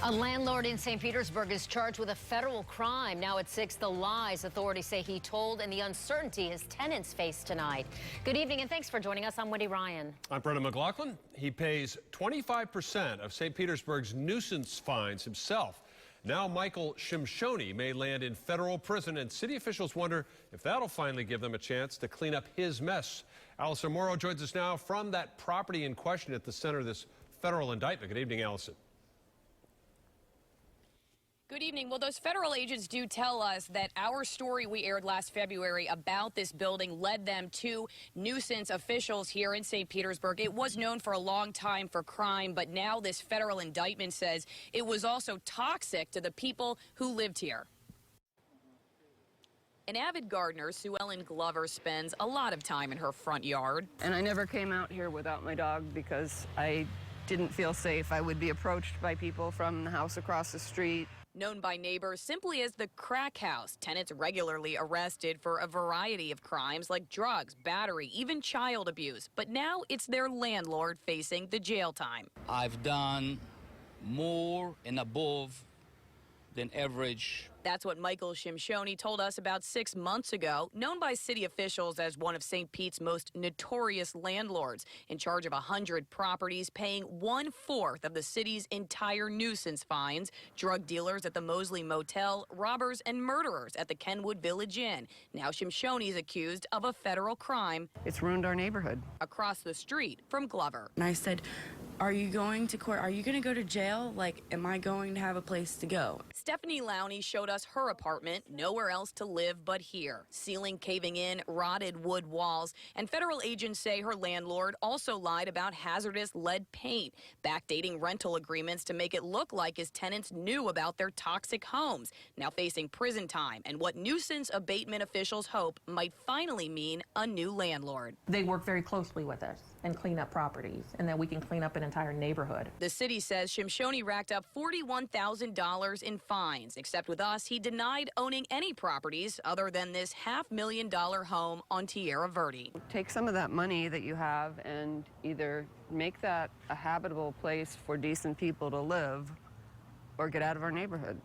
A landlord in St. Petersburg is charged with a federal crime. Now at 6, the lies authorities say he told and the uncertainty his tenants face tonight. Good evening and thanks for joining us. I'm Wendy Ryan. I'm Brendan McLaughlin. He pays 25% of St. Petersburg's nuisance fines himself. Now Michael Shimshoni may land in federal prison, and city officials wonder if that'll finally give them a chance to clean up his mess. Allison Morrow joins us now from that property in question at the center of this federal indictment. Good evening, Allison. Good evening. Well, those federal agents do tell us that our story we aired last February about this building led them to nuisance officials here in St. Petersburg. It was known for a long time for crime, but now this federal indictment says it was also toxic to the people who lived here. An avid gardener, Sue Ellen Glover, spends a lot of time in her front yard. And I never came out here without my dog because I didn't feel safe. I would be approached by people from the house across the street. Known by neighbors simply as the crack house, tenants regularly arrested for a variety of crimes like drugs, battery, even child abuse. But now it's their landlord facing the jail time. I've done more and above than average. That's what Michael Shimshoni told us about 6 months ago, known by city officials as one of St. Pete's most notorious landlords, in charge of 100 properties, paying 1/4 of the city's entire nuisance fines, drug dealers at the Mosley Motel, robbers and murderers at the Kenwood Village Inn. Now Shimshoni is accused of a federal crime. It's ruined our neighborhood. Across the street from Glover. And I said, are you going to court? Are you going to go to jail? Like, am I going to have a place to go? Stephanie Lowney showed us her apartment, nowhere else to live but here. Ceiling caving in, rotted wood walls, and federal agents say her landlord also lied about hazardous lead paint, backdating rental agreements to make it look like his tenants knew about their toxic homes. Now facing prison time and what nuisance abatement officials hope might finally mean a new landlord. They work very closely with us and clean up properties, and then we can clean up an entire neighborhood. The city says Shimshoni racked up $41,000 in fines, except with us, he denied owning any properties other than this $500,000 home on Tierra Verde. Take some of that money that you have and either make that a habitable place for decent people to live or get out of our neighborhood.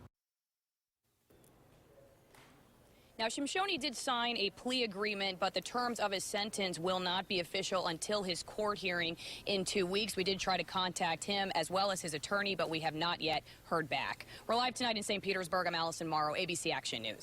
Now, Shimshoni did sign a plea agreement, but the terms of his sentence will not be official until his court hearing in 2 weeks. We did try to contact him as well as his attorney, but we have not yet heard back. We're live tonight in St. Petersburg. I'm Allison Morrow, ABC Action News.